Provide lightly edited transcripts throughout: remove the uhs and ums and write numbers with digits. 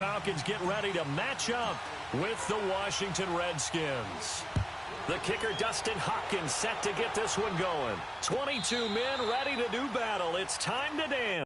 Falcons get ready to match up with the Washington Redskins. The kicker, Dustin Hopkins, set to get this one going. 22 men ready to do battle. It's time to dance.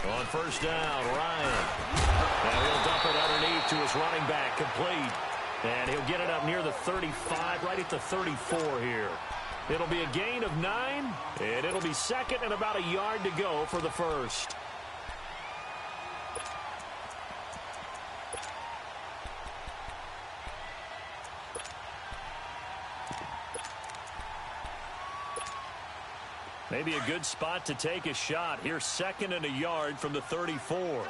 On first down, Ryan. And he'll dump it underneath to his running back, complete. And he'll get it up near the 35, right at the 34 here. It'll be a gain of 9, and it'll be second and about a yard to go for the first. Maybe a good spot to take a shot. Here's second and a yard from the 34.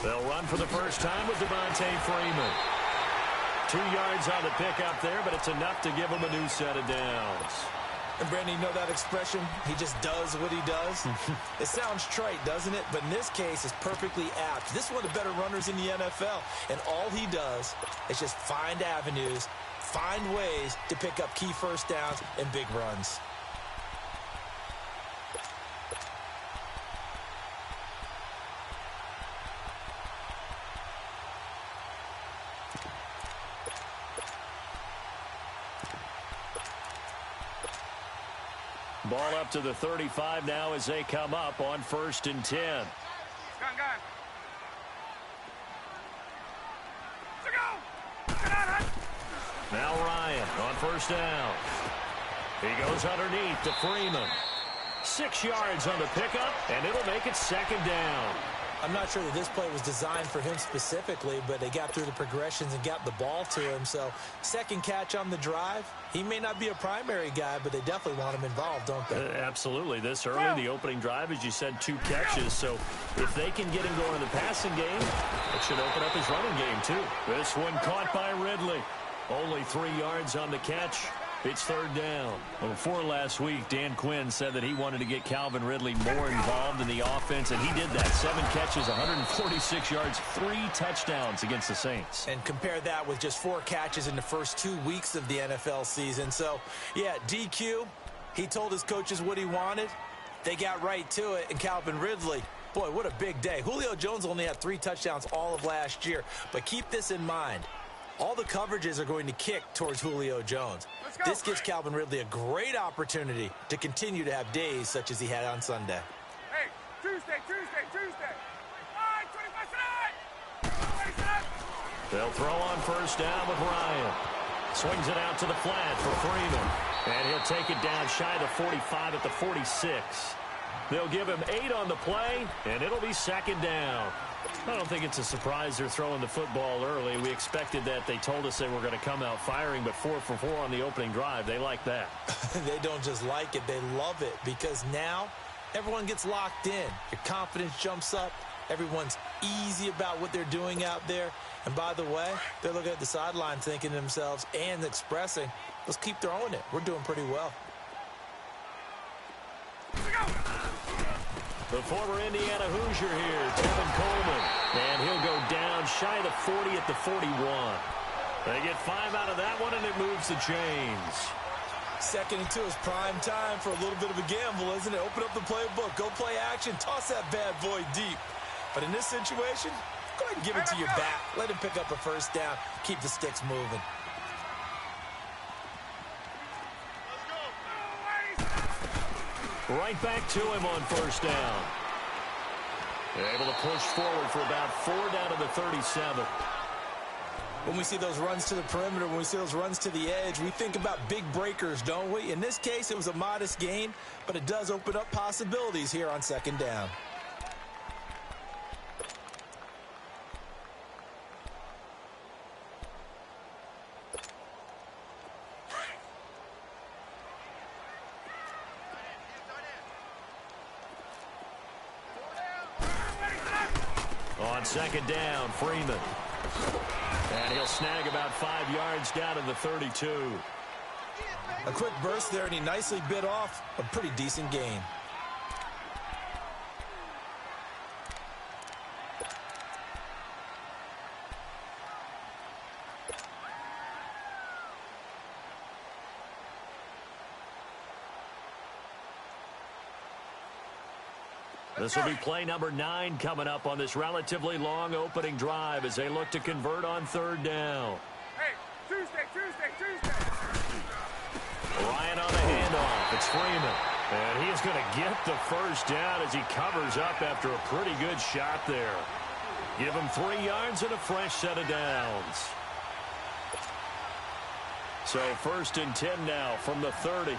They'll run for the first time with Devontae Freeman. 2 yards on the pickup there, but it's enough to give him a new set of downs. And, Brandon, you know that expression? He just does what he does? It sounds trite, doesn't it? But in this case, it's perfectly apt. This is one of the better runners in the NFL. And all he does is just find avenues, find ways to pick up key first downs and big runs. Ball up to the 35 now as they come up on 1st and 10. Now Ryan on first down. He goes underneath to Freeman. 6 yards on the pickup, and it'll make it second down. I'm not sure that this play was designed for him specifically, but they got through the progressions and got the ball to him. So, second catch on the drive. He may not be a primary guy, but they definitely want him involved, don't they? Absolutely. This early in the opening drive, as you said, 2 catches. So, if they can get him going in the passing game, it should open up his running game, too. This one caught by Ridley. Only 3 yards on the catch. It's third down. Well, before last week, Dan Quinn said that he wanted to get Calvin Ridley more involved in the offense, and he did that. 7 catches, 146 yards, 3 touchdowns against the Saints. And compare that with just 4 catches in the first 2 weeks of the NFL season. So, yeah, DQ, he told his coaches what he wanted. They got right to it, and Calvin Ridley, boy, what a big day. Julio Jones only had 3 touchdowns all of last year. But keep this in mind. All the coverages are going to kick towards Julio Jones. This gives Calvin Ridley a great opportunity to continue to have days such as he had on Sunday. Hey, Tuesday. All right, 25 tonight. They'll throw on first down with Ryan. Swings it out to the flat for Freeman. And he'll take it down shy of the 45 at the 46. They'll give him 8 on the play, and it'll be second down. I don't think it's a surprise they're throwing the football early. We expected that. They told us they were going to come out firing, but 4 for 4 on the opening drive. They like that. They don't just like it, they love it, because now everyone gets locked in. Your confidence jumps up. Everyone's easy about what they're doing out there. And by the way, they're looking at the sideline thinking to themselves and expressing, let's keep throwing it. We're doing pretty well. The former Indiana Hoosier here, Tevin Coleman. And he'll go down shy of the 40 at the 41. They get 5 out of that one, and it moves the chains. 2nd and 2 is prime time for a little bit of a gamble, isn't it? Open up the playbook, go play action, toss that bad boy deep. But in this situation, go ahead and give it to your back. Let him pick up a first down. Keep the sticks moving. Right back to him on first down. Able to push forward for about 4 down to the 37. When we see those runs to the perimeter, when we see those runs to the edge, we think about big breakers, don't we? In this case, it was a modest gain, but it does open up possibilities here on second down. On second down, Freeman. And he'll snag about 5 yards down to the 32. A quick burst there, and he nicely bit off a pretty decent gain. This will be play number 9 coming up on this relatively long opening drive as they look to convert on third down. Hey, Tuesday. Ryan on the handoff. It's Freeman. And he is going to get the first down as he covers up after a pretty good shot there. Give him 3 yards and a fresh set of downs. So 1st and 10 now from the 30.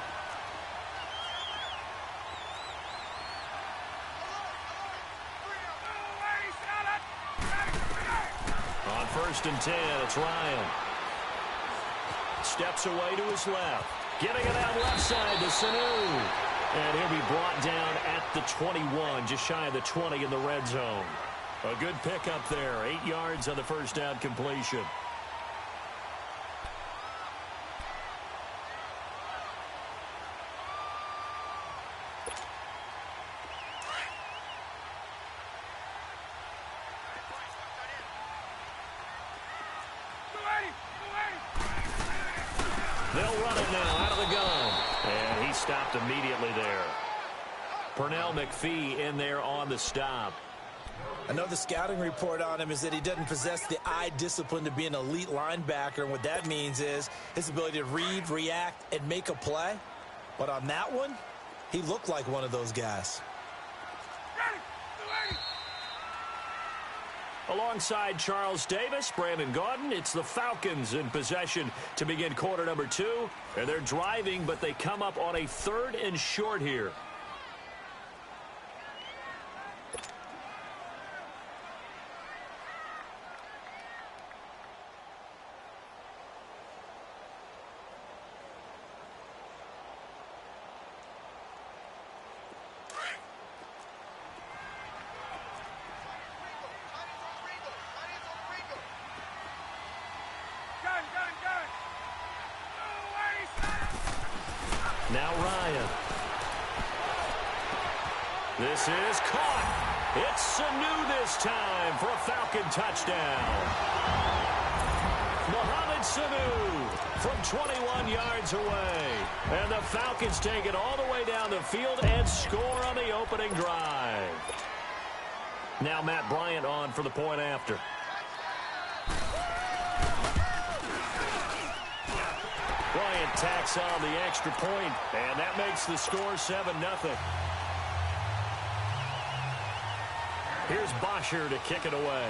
On 1st and 10, it's Ryan. Steps away to his left. Getting it out left side to Sanu. And he'll be brought down at the 21, just shy of the 20 in the red zone. A good pickup there. 8 yards on the first down completion. They'll run it now out of the gun. And he stopped immediately there. Pernell McPhee in there on the stop. Another scouting report on him is that he doesn't possess the eye discipline to be an elite linebacker. And what that means is his ability to read, react, and make a play. But on that one, he looked like one of those guys. Alongside Charles Davis, Brandon Gaudin, it's the Falcons in possession to begin quarter number 2. And they're driving, but they come up on a 3rd and short here. Now Ryan. This is caught. It's Sanu this time for a Falcon touchdown. Mohamed Sanu from 21 yards away. And the Falcons take it all the way down the field and score on the opening drive. Now Matt Bryant on for the point after. Bryant tacks on the extra point, and that makes the score 7-0. Here's Bosher to kick it away.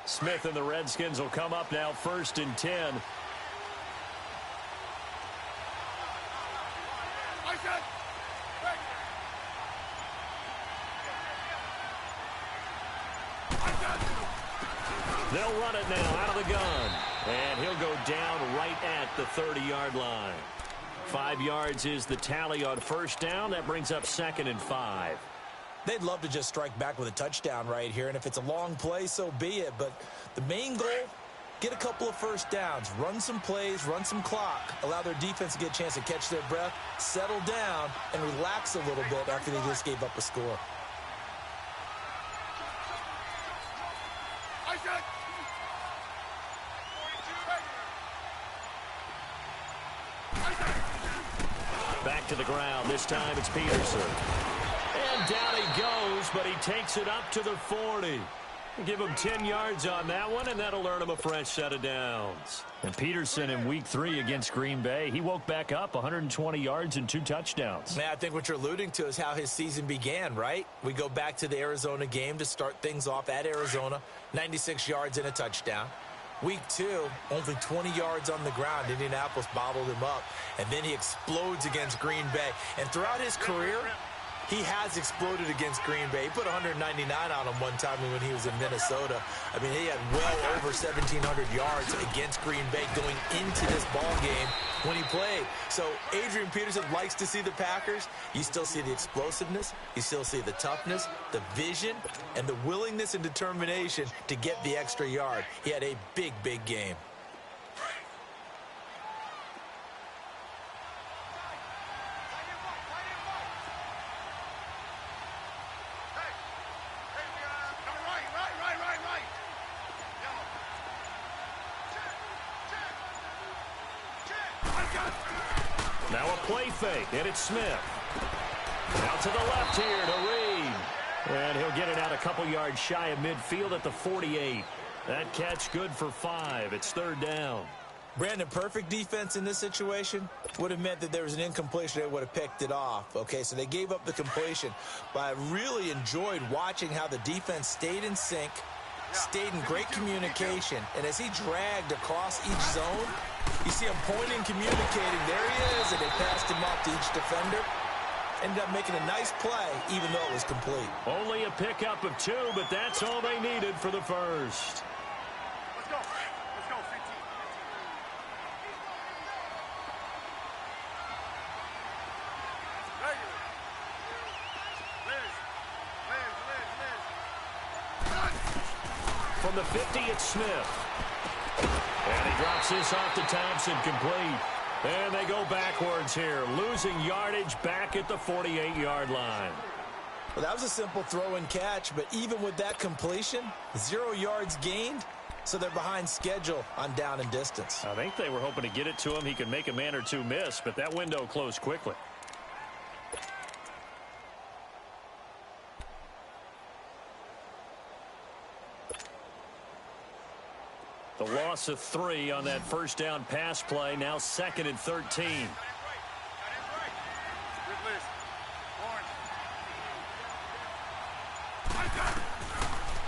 Smith and the Redskins will come up now 1st and 10. They'll run it now out of the gun. And he'll go down right at the 30-yard line. 5 yards is the tally on 1st down. That brings up 2nd and 5. They'd love to just strike back with a touchdown right here, and if it's a long play, so be it. But the main goal, get a couple of 1st downs, run some plays, run some clock, allow their defense to get a chance to catch their breath, settle down, and relax a little bit after they just gave up a score. Back to the ground. This time it's Peterson. And down he goes, but he takes it up to the 40. Give him 10 yards on that one, and that'll earn him a fresh set of downs. And Peterson in Week 3 against Green Bay, he woke back up 120 yards and 2 touchdowns. Man, I think what you're alluding to is how his season began, right? We go back to the Arizona game to start things off at Arizona, 96 yards and a touchdown. Week 2, only 20 yards on the ground. Indianapolis bottled him up, and then he explodes against Green Bay. And throughout his career, he has exploded against Green Bay. He put 199 on him one time when he was in Minnesota. I mean, he had well over 1,700 yards against Green Bay going into this ball game when he played. So Adrian Peterson likes to see the Packers. You still see the explosiveness. You still see the toughness, the vision, and the willingness and determination to get the extra yard. He had a big, big game. Now a play fake, and it's Smith. Out to the left here to Reed. And he'll get it out a couple yards shy of midfield at the 48. That catch good for 5. It's 3rd down. Brandon, perfect defense in this situation would have meant that there was an incompletion. They would have picked it off. Okay, so they gave up the completion. But I really enjoyed watching how the defense stayed in sync, stayed in great communication. And as he dragged across each zone, you see him pointing, communicating. There he is, and they passed him off to each defender. Ended up making a nice play, even though it was complete. Only a pickup of 2, but that's all they needed for the first. Let's go. Let's go, 15. From the 50, it's Smith. And he drops this off to Thompson, complete. And they go backwards here, losing yardage back at the 48-yard line. Well, that was a simple throw and catch, but even with that completion, 0 yards gained, so they're behind schedule on down and distance. I think they were hoping to get it to him. He could make a man or two miss, but that window closed quickly. The loss of 3 on that first down pass play. Now 2nd and 13.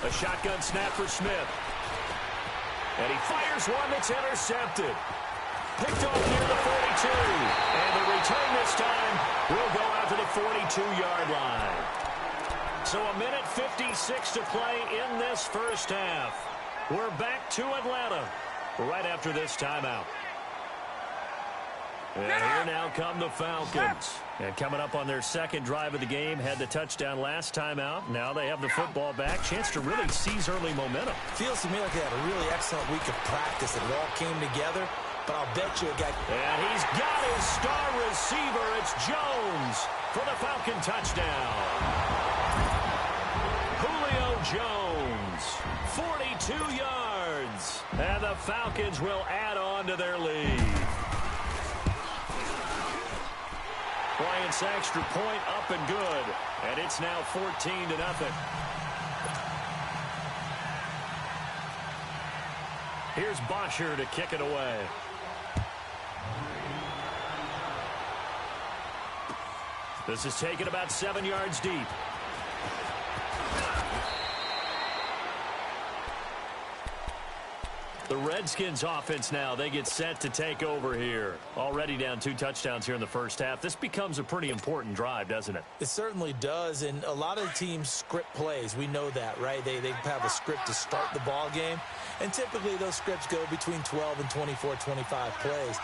A shotgun snap for Smith. And he fires one that's intercepted. Picked off near the 42. And the return this time will go out to the 42-yard line. So a minute 56 to play in this first half. We're back to Atlanta right after this timeout. And here now come the Falcons. And coming up on their second drive of the game, had the touchdown last time out. Now they have the football back. Chance to really seize early momentum. Feels to me like they had a really excellent week of practice. It all came together. But I'll bet you it got... And he's got his star receiver. It's Jones for the Falcon touchdown. Julio Jones, 42 yards. And the Falcons will add on to their lead. Bryant's extra point up and good. And it's now 14-0. Here's Bosher to kick it away. This is taken about 7 yards deep. The Redskins offense now, they get set to take over here. Already down 2 touchdowns here in the first half. This becomes a pretty important drive, doesn't it? It certainly does, and a lot of teams script plays. We know that, right? They have a script to start the ball game, and typically those scripts go between 12 and 24, 25 plays.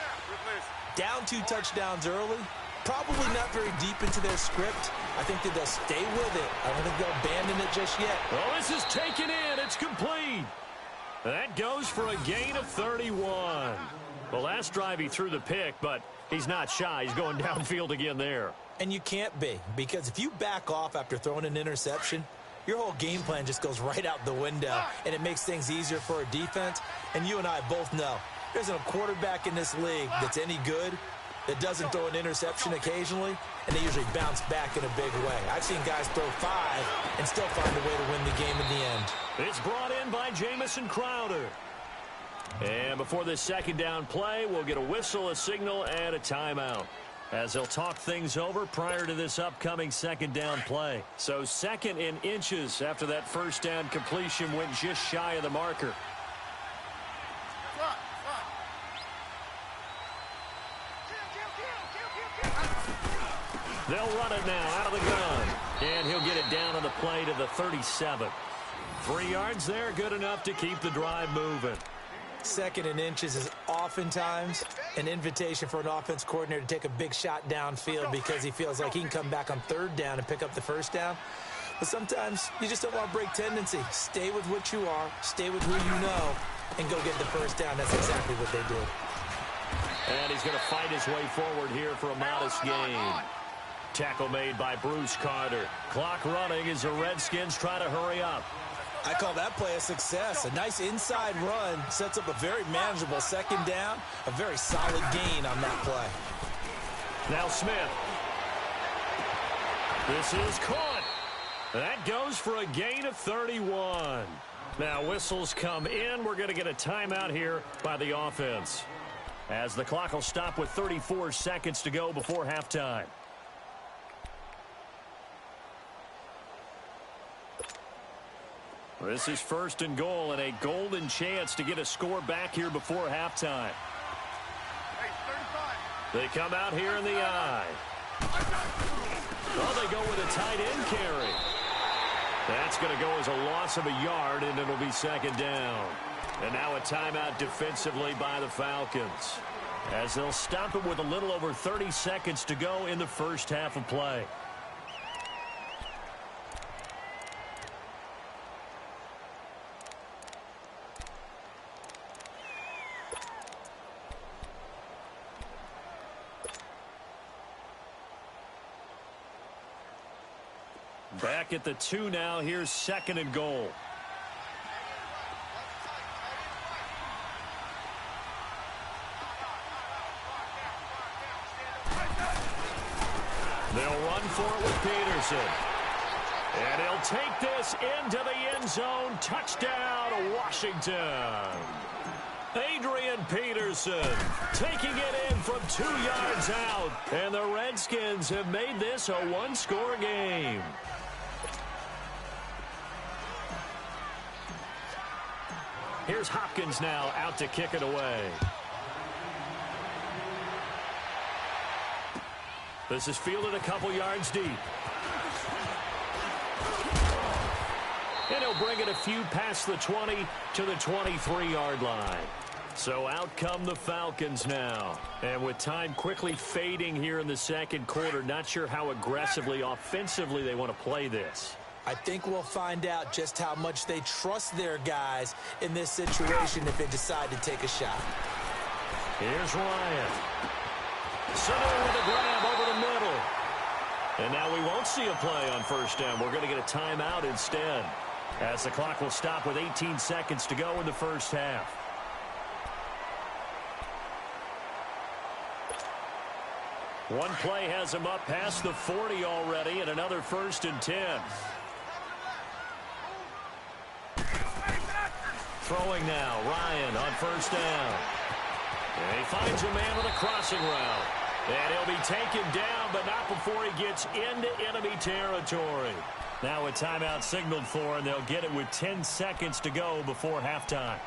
Down 2 touchdowns early, probably not very deep into their script. I think that they'll stay with it. I don't think they'll abandon it just yet. Well, this is taken in. It's complete. That goes for a gain of 31. The last drive he threw the pick, but he's not shy. He's going downfield again there. And you can't be, because if you back off after throwing an interception, your whole game plan just goes right out the window, and it makes things easier for a defense. And you and I both know there's a quarterback in this league that's any good that doesn't throw an interception occasionally, and they usually bounce back in a big way. I've seen guys throw 5 and still find a way to win the game in the end. It's brought in by Jamison Crowder. And before this second down play, we'll get a whistle, a signal, and a timeout, as they'll talk things over prior to this upcoming second down play. So 2nd and inches after that first down completion went just shy of the marker. They'll run it now out of the gun. And he'll get it down on the play to the 37. 3 yards there, good enough to keep the drive moving. 2nd and inches is oftentimes an invitation for an offense coordinator to take a big shot downfield because he feels like he can come back on 3rd down and pick up the first down. But sometimes you just don't want to break tendency. Stay with what you are, stay with who you know, and go get the first down. That's exactly what they did. And he's going to fight his way forward here for a modest gain. Tackle made by Bruce Carter. Clock running as the Redskins try to hurry up. I call that play a success. A nice inside run sets up a very manageable second down. A very solid gain on that play. Now Smith. This is caught. That goes for a gain of 31. Now whistles come in. We're going to get a timeout here by the offense, as the clock will stop with 34 seconds to go before halftime. This is 1st and goal and a golden chance to get a score back here before halftime. They come out here in the eye. Oh, they go with a tight end carry. That's going to go as a loss of a yard, and it'll be 2nd down. And now a timeout defensively by the Falcons, as they'll stop it with a little over 30 seconds to go in the first half of play. Back at the 2 now. Here's 2nd and goal. They'll run for it with Peterson. And he'll take this into the end zone. Touchdown, Washington. Adrian Peterson taking it in from 2 yards out. And the Redskins have made this a 1-score game. Here's Hopkins now out to kick it away. This is fielded a couple yards deep. And he'll bring it a few past the 20 to the 23-yard line. So out come the Falcons now. And with time quickly fading here in the second quarter, not sure how aggressively, offensively they want to play this. I think we'll find out just how much they trust their guys in this situation if they decide to take a shot. Here's Ryan. Center with a grab over the middle. And now we won't see a play on first down. We're going to get a timeout instead, as the clock will stop with 18 seconds to go in the first half. One play has him up past the 40 already, and another 1st and 10. Throwing now, Ryan on first down. And he finds a man with a crossing route. And he'll be taken down, but not before he gets into enemy territory. Now a timeout signaled for, and they'll get it with 10 seconds to go before halftime.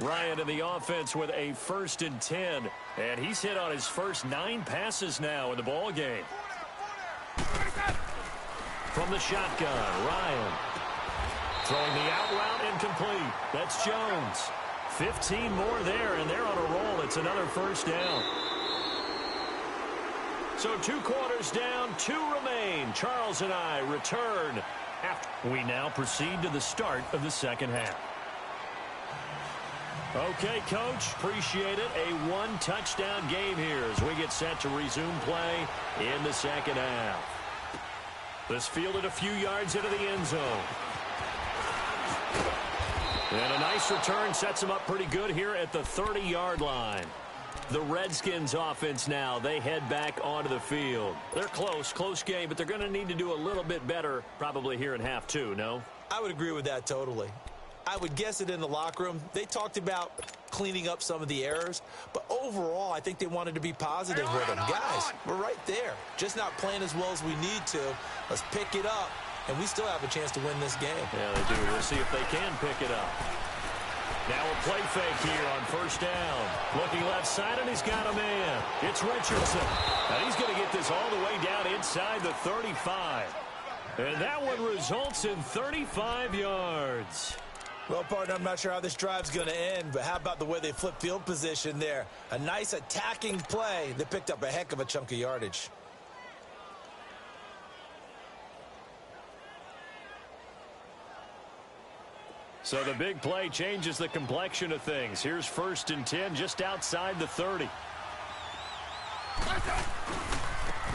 Ryan in the offense with a 1st and 10. And he's hit on his first 9 passes now in the ball game. From the shotgun, Ryan. Throwing the out route incomplete. That's Jones. 15 more there, and they're on a roll. It's another 1st down. So 2 quarters down, 2 remain. Charles and I return. We now proceed to the start of the 2nd half. Okay, Coach, appreciate it. A 1-touchdown game here as we get set to resume play in the 2nd half. This fielded a few yards into the end zone. And a nice return sets them up pretty good here at the 30-yard line. The Redskins offense now, they head back onto the field. They're close game, but they're going to need to do a little bit better probably here in half 2, no? I would agree with that totally. I would guess it in the locker room. They talked about cleaning up some of the errors, but overall, I think they wanted to be positive with them. Guys, we're right there. Just not playing as well as we need to. Let's pick it up, and we still have a chance to win this game. Yeah, they do. We'll see if they can pick it up. Now a play fake here on 1st down. Looking left side, and he's got a man. It's Richardson. And he's going to get this all the way down inside the 35. And that one results in 35 yards. Well, partner, I'm not sure how this drive's going to end, but how about the way they flip field position there? A nice attacking play. They picked up a heck of a chunk of yardage. So the big play changes the complexion of things. Here's 1st and 10 just outside the 30.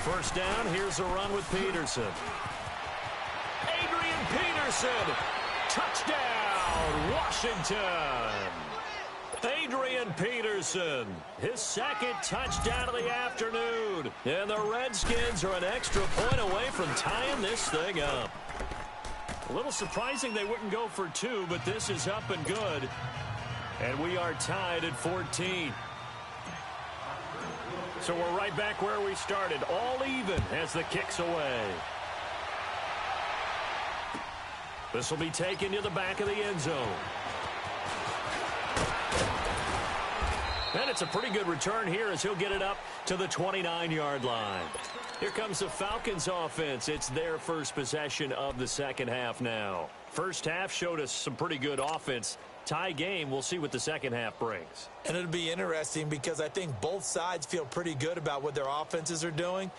1st down, here's a run with Peterson. Adrian Peterson, touchdown, Washington. Adrian Peterson, his 2nd touchdown of the afternoon. And the Redskins are an extra point away from tying this thing up. A little surprising they wouldn't go for 2, but this is up and good. And we are tied at 14. So we're right back where we started, all even as the kick's away. This will be taken to the back of the end zone. And it's a pretty good return here as he'll get it up to the 29-yard line. Here comes the Falcons offense. It's their first possession of the 2nd half now. First half showed us some pretty good offense. Tie game, we'll see what the 2nd half brings. And it'll be interesting because I think both sides feel pretty good about what their offenses are doing.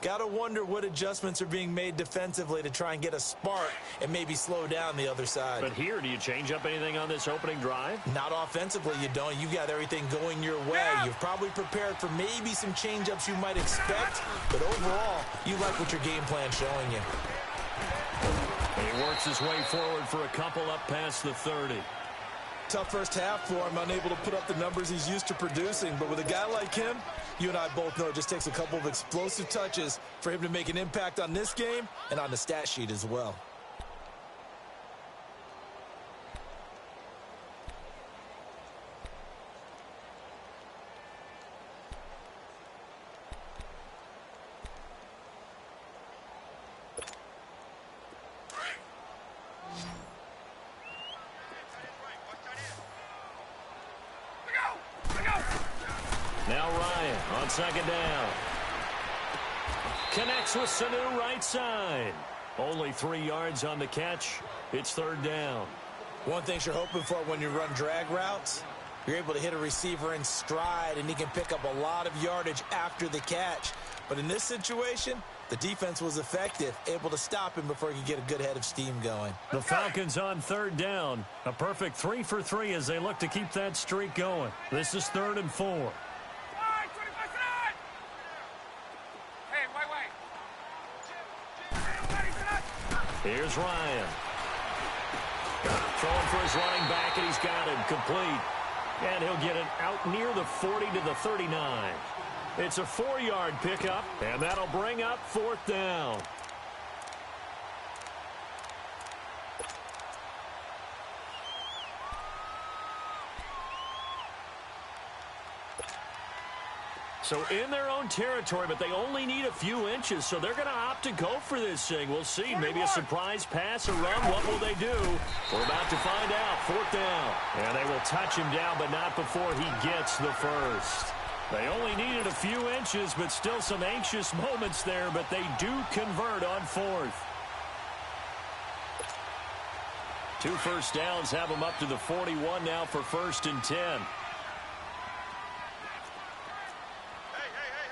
Got to wonder what adjustments are being made defensively to try and get a spark and maybe slow down the other side. But here, do you change up anything on this opening drive? Not offensively, you don't. You got everything going your way. You've probably prepared for maybe some change-ups you might expect, but overall, you like what your game plan's showing you. He works his way forward for a couple up past the 30. Tough first half for him, unable to put up the numbers he's used to producing. But with a guy like him, you and I both know it just takes a couple of explosive touches for him to make an impact on this game and on the stat sheet as well. Now Ryan on 2nd down. Connects with Sanu right side. Only 3 yards on the catch. It's 3rd down. One thing you're hoping for when you run drag routes, you're able to hit a receiver in stride and he can pick up a lot of yardage after the catch. But in this situation, the defense was effective, able to stop him before he could get a good head of steam going. The Falcons on 3rd down. A perfect 3 for 3 as they look to keep that streak going. This is 3rd and 4. Here's Ryan. Throwing for his running back, and he's got him complete. And he'll get it out near the 40 to the 39. It's a 4-yard pickup, and that'll bring up 4th down. So in their own territory, but they only need a few inches, so they're going to opt to go for this thing. We'll see. Maybe a surprise pass, a run. What will they do? We're about to find out. 4th down. And they will touch him down, but not before he gets the first. They only needed a few inches, but still some anxious moments there, but they do convert on 4th. 2 first downs have them up to the 41 now for 1st and 10.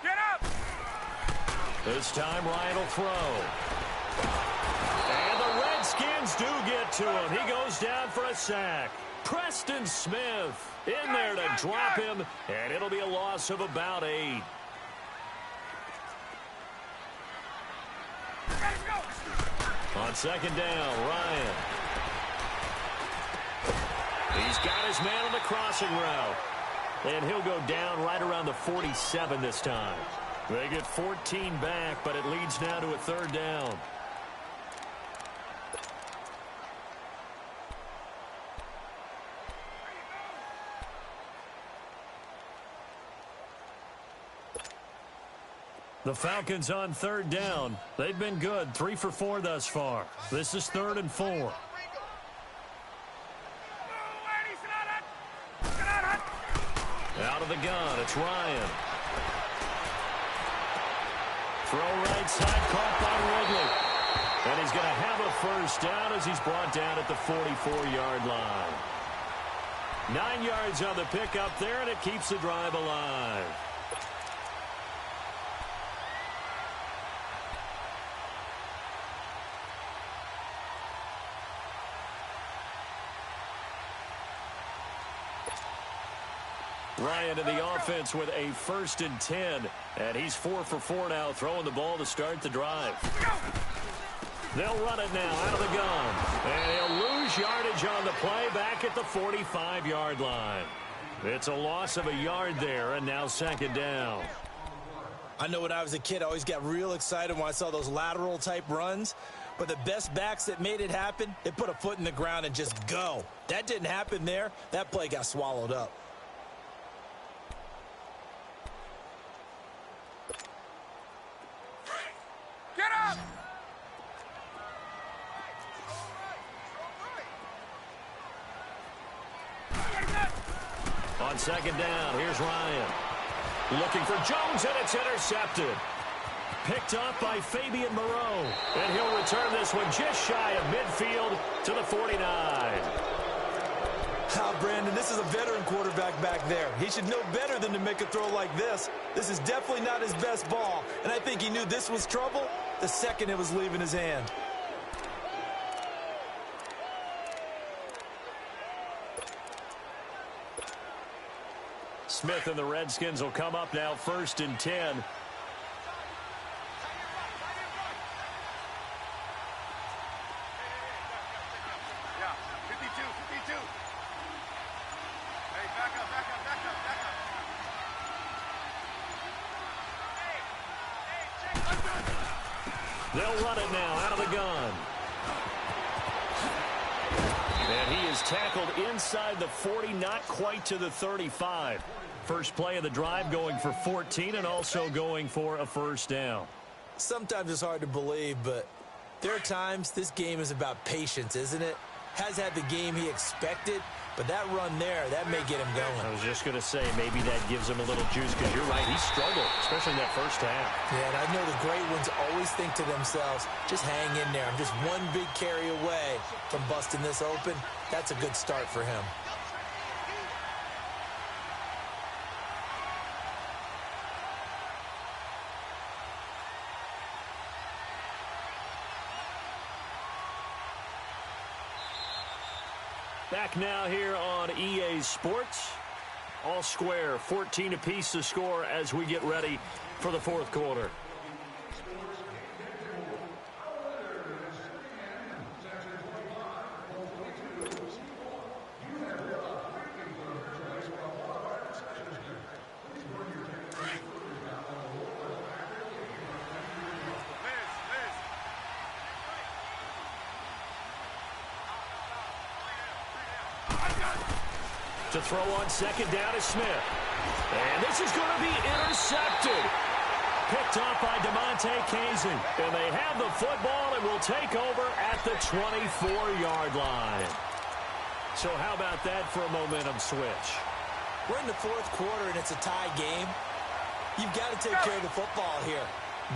Get up! This time Ryan will throw. And the Redskins do get to him. He goes down for a sack. Preston Smith in there to drop him, and it'll be a loss of about 8. On 2nd down, Ryan. He's got his man on the crossing route. And he'll go down right around the 47 this time. They get 14 back, but it leads now to a 3rd down. The Falcons on 3rd down. They've been good, 3 for 4 thus far. This is 3rd and 4. Out of the gun, it's Ryan. Throw right side, caught by Ridley. And he's going to have a 1st down as he's brought down at the 44-yard line. 9 yards on the pickup there, and it keeps the drive alive. Ryan in the offense with a 1st and 10. And he's 4 for 4 now, throwing the ball to start the drive. They'll run it now out of the gun. And he'll lose yardage on the play back at the 45-yard line. It's a loss of a yard there, and now 2nd down. I know when I was a kid, I always got real excited when I saw those lateral-type runs. But the best backs that made it happen, they put a foot in the ground and just go. That didn't happen there. That play got swallowed up. Get up! On 2nd down, here's Ryan. Looking for Jones, and it's intercepted. Picked up by Fabian Moreau. And he'll return this one just shy of midfield to the 49. Brandon, this is a veteran quarterback back there. He should know better than to make a throw like this. This is definitely not his best ball, and I think he knew this was trouble the second it was leaving his hand. Smith and the Redskins will come up now 1st and 10. Yeah, 52, 52. Hey, back up, back up, back up, back up. They'll run it now out of the gun. And he is tackled inside the 40, not quite to the 35. First play of the drive going for 14 and also going for a 1st down. Sometimes it's hard to believe, but there are times this game is about patience, isn't it? Has had the game he expected, but that run there, that may get him going. I was just going to say, maybe that gives him a little juice, because you're right, he struggled, especially in that first half. Yeah, and I know the great ones always think to themselves, just hang in there. I'm just one big carry away from busting this open. That's a good start for him. Back now here on EA Sports. All square, 14 apiece to score as we get ready for the 4th quarter. To throw on second down is Smith. And this is going to be intercepted. Picked off by DeMonte Casey. And they have the football and will take over at the 24-yard line. So how about that for a momentum switch? We're in the fourth quarter, and it's a tie game. You've got to take care of the football here.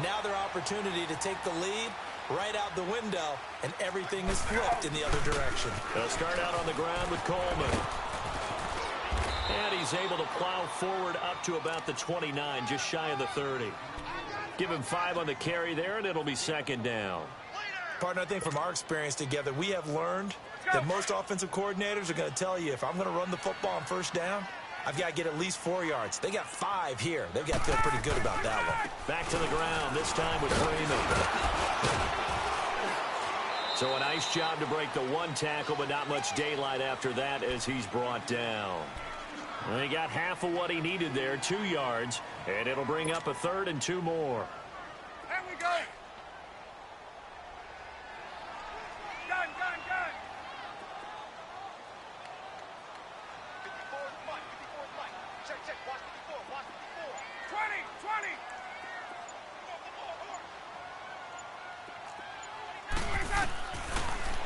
Now their opportunity to take the lead right out the window, and everything is flipped in the other direction. They'll start out on the ground with Coleman. And he's able to plow forward up to about the 29, just shy of the 30. Give him 5 on the carry there, and it'll be second down. Partner, I think from our experience together, we have learned that most offensive coordinators are going to tell you, if I'm going to run the football on first down, I've got to get at least 4 yards. They got 5 here. They've got to feel pretty good about that one. Back to the ground, this time with Freeman. So a nice job to break the 1 tackle, but not much daylight after that as he's brought down. And he got half of what he needed there, 2 yards, and it'll bring up a 3rd and 2 more. There we go. Gun. 54's Mike. Check. Watch 54. 20.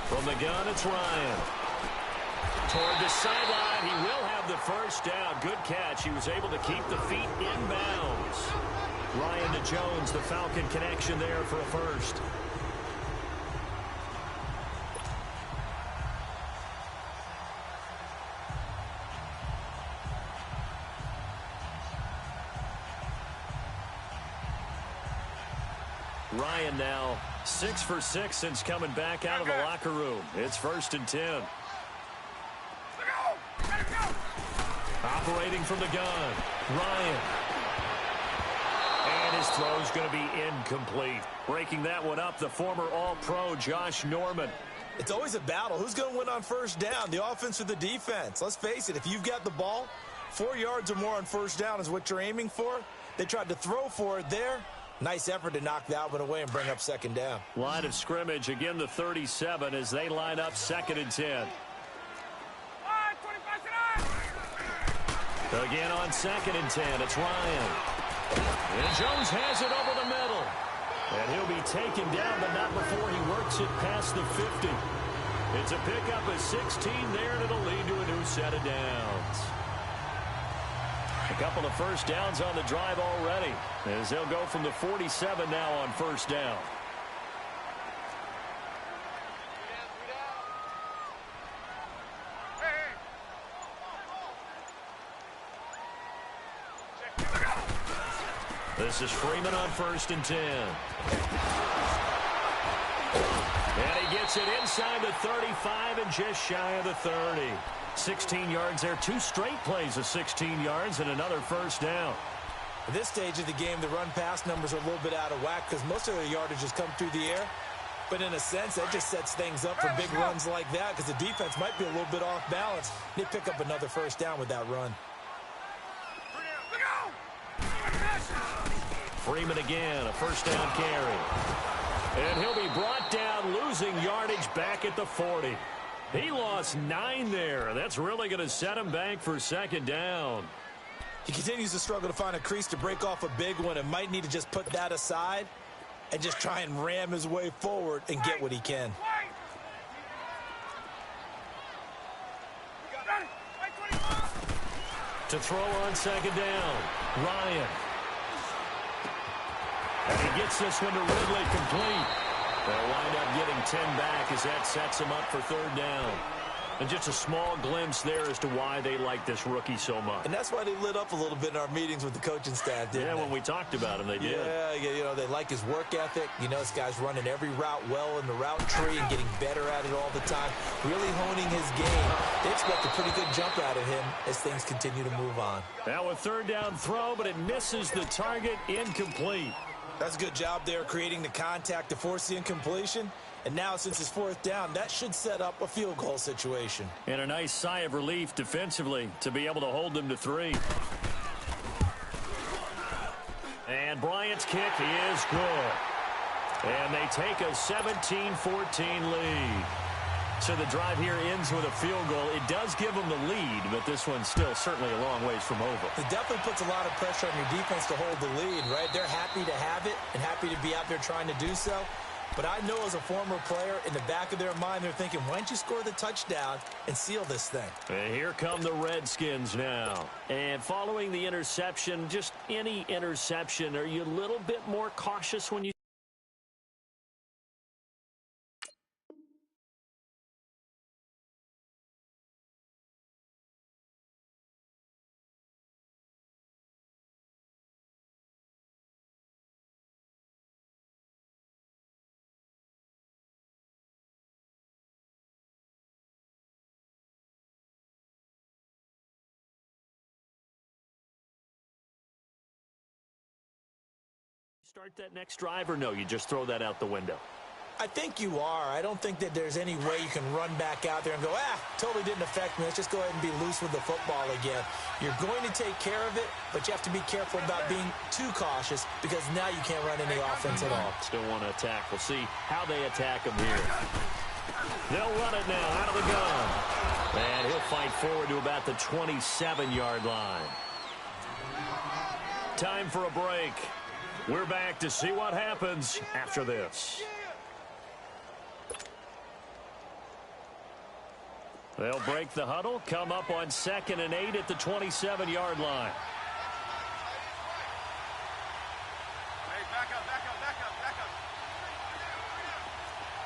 From the gun, it's Ryan. Toward the sideline, he will have the first down. Good catch. He was able to keep the feet in bounds. Ryan to Jones, the Falcon connection there for a first. Ryan now 6 for 6 since coming back out of the locker room. It's 1st and 10. Operating from the gun, Ryan. And his throw's going to be incomplete. Breaking that one up, the former All-Pro Josh Norman. It's always a battle. Who's going to win on first down, the offense or the defense? Let's face it, if you've got the ball, 4 yards or more on first down is what you're aiming for. They tried to throw for it there. Nice effort to knock that one away and bring up second down. Line of scrimmage, again the 37 as they line up 2nd and 10. Again on 2nd and 10, it's Ryan. And Jones has it over the middle. And he'll be taken down, but not before he works it past the 50. It's a pickup of 16 there, and it'll lead to a new set of downs. A couple of first downs on the drive already, as they'll go from the 47 now on first down. This is Freeman on 1st and 10. And he gets it inside the 35 and just shy of the 30. 16 yards there. 2 straight plays of 16 yards and another first down. At this stage of the game, the run-pass numbers are a little bit out of whack because most of their yardage has come through the air. But in a sense, that just sets things up for big runs like that because the defense might be a little bit off balance. They pick up another first down with that run. Freeman again, a first down carry. And he'll be brought down, losing yardage back at the 40. He lost 9 there. That's really going to set him back for second down. He continues to struggle to find a crease to break off a big one and might need to just put that aside and just try and ram his way forward and get what he can. To throw on second down, Ryan. And he gets this one to Ridley complete. They'll wind up getting 10 back as that sets him up for third down. And just a small glimpse there as to why they like this rookie so much. And that's why they lit up a little bit in our meetings with the coaching staff, didn't they? Yeah, when we talked about him, they did. Yeah, you know, they like his work ethic. You know, this guy's running every route well in the route tree and getting better at it all the time, really honing his game. They expect a pretty good jump out of him as things continue to move on. Now a third down throw, but it misses the target, incomplete. That's a good job there creating the contact to force the incompletion. And now, since it's fourth down, that should set up a field goal situation. And a nice sigh of relief defensively to be able to hold them to 3. And Bryant's kick is good. And they take a 17-14 lead. So the drive here ends with a field goal. It does give them the lead, but this one's still certainly a long ways from over. It definitely puts a lot of pressure on your defense to hold the lead, right? They're happy to have it and happy to be out there trying to do so. But I know as a former player, in the back of their mind, they're thinking, why don't you score the touchdown and seal this thing? And here come the Redskins now. And following the interception, just any interception, are you a little bit more cautious when you... Start that next drive, or no, you just throw that out the window? I think you are. I don't think that there's any way you can run back out there and go, totally didn't affect me. Let's just go ahead and be loose with the football again. You're going to take care of it, but you have to be careful about being too cautious because now you can't run any offense at all. Still want to attack. We'll see how they attack him here. They'll run it now out of the gun. And he'll fight forward to about the 27-yard line. Time for a break. We're back to see what happens after this. They'll break the huddle, come up on 2nd and 8 at the 27-yard line. Hey, back up.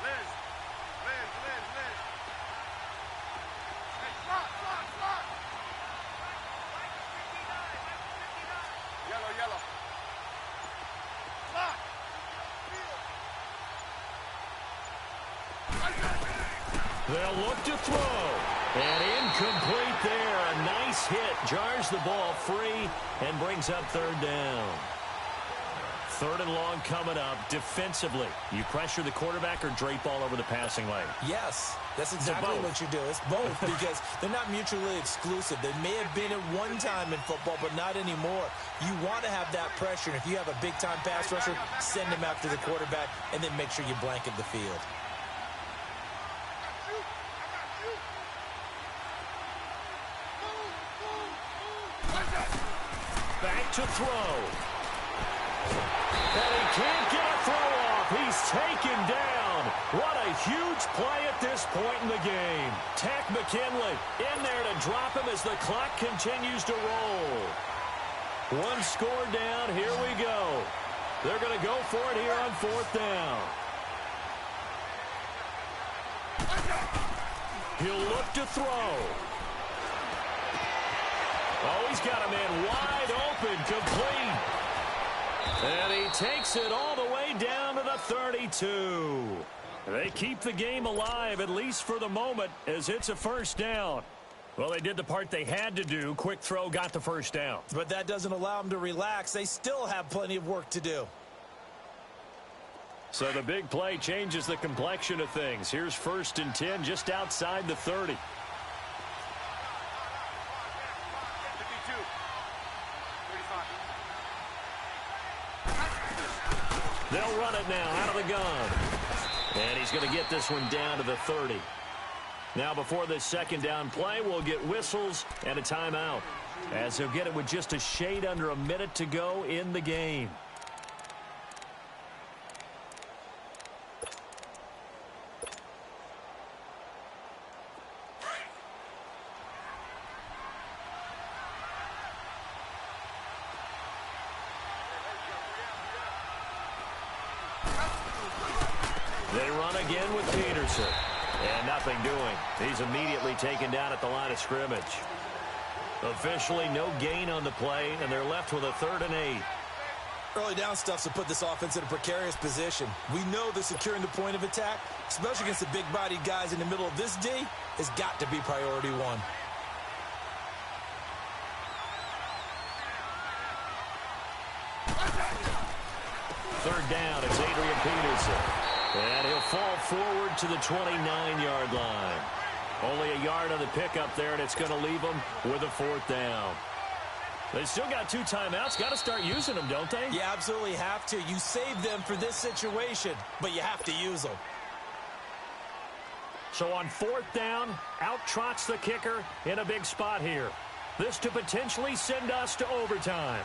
Liz. Hey, slot. Yellow. Slot. They'll look to throw. And incomplete there. A nice hit. Jars the ball free and brings up 3rd down. 3rd and long coming up. Defensively, you pressure the quarterback or drape all over the passing lane? Yes, that's exactly what you do. It's both because they're not mutually exclusive. They may have been at one time in football, but not anymore. You want to have that pressure. And if you have a big-time pass rusher, send him after the quarterback and then make sure you blanket the field. Back to throw. And he can't get a throw off. He's taken down. What a huge play at this point in the game. Tack McKinley in there to drop him as the clock continues to roll. One score down. Here we go. They're going to go for it here on 4th down. He'll look to throw. Oh, he's got a man wide open, complete. And he takes it all the way down to the 32. They keep the game alive, at least for the moment, as it's a 1st down. Well, they did the part they had to do. Quick throw, got the 1st down. But that doesn't allow them to relax. They still have plenty of work to do. So the big play changes the complexion of things. Here's 1st and 10 just outside the 30. They'll run it now out of the gun. And he's going to get this one down to the 30. Now before this 2nd down play, we'll get whistles and a timeout, as he'll get it with just a shade under a minute to go in the game. They run again with Peterson. And nothing doing. He's immediately taken down at the line of scrimmage. Officially no gain on the play, and they're left with a 3rd and 8. Early down stuff's to put this offense in a precarious position. We know that securing the point of attack, especially against the big-bodied guys in the middle of this D, has got to be priority 1. Third down, it's Adrian Peterson. And he'll fall forward to the 29-yard line. Only a yard on the pickup there, and it's going to leave them with a 4th down. They still got 2 timeouts. Got to start using them, don't they? You absolutely have to. You save them for this situation, but you have to use them. So on 4th down, out trots the kicker in a big spot here. This to potentially send us to overtime.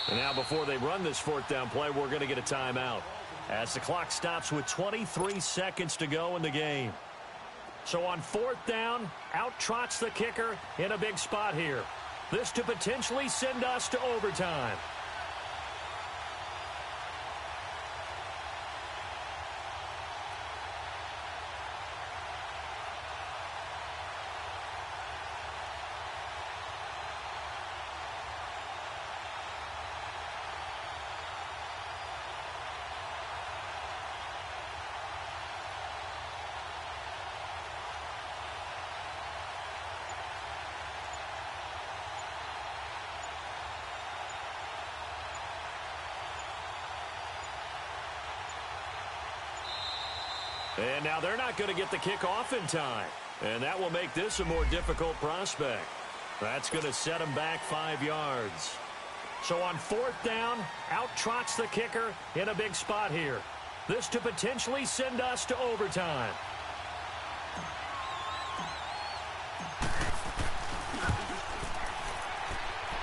And now before they run this 4th down play, we're going to get a timeout as the clock stops with 23 seconds to go in the game. So on 4th down, out trots the kicker in a big spot here. This to potentially send us to overtime. And now they're not going to get the kick off in time. And that will make this a more difficult prospect. That's going to set them back 5 yards. So on 4th down, out trots the kicker in a big spot here. This to potentially send us to overtime.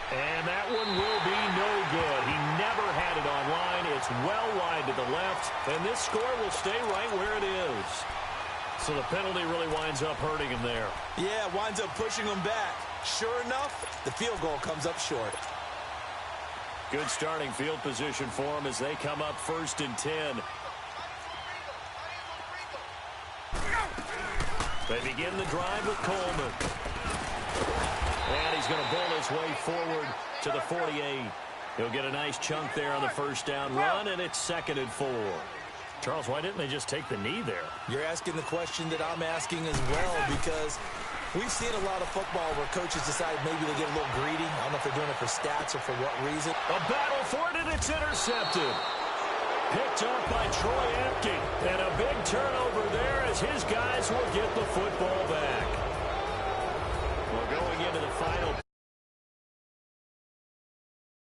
And that one will be no good. He never had it on line. It's well wide to the left, and this score will stay right where it is. So the penalty really winds up hurting him there. Yeah, winds up pushing him back. Sure enough, the field goal comes up short. Good starting field position for them as they come up 1st and 10. They begin the drive with Coleman. And he's going to bowl his way forward to the 48. He'll get a nice chunk there on the 1st down run, and it's 2nd and 4. Charles, why didn't they just take the knee there? You're asking the question that I'm asking as well, because we've seen a lot of football where coaches decide maybe they get a little greedy. I don't know if they're doing it for stats or for what reason. A battle for it, and it's intercepted. Picked up by Troy Apke. And a big turnover there as his guys will get the football back. Well, going into the final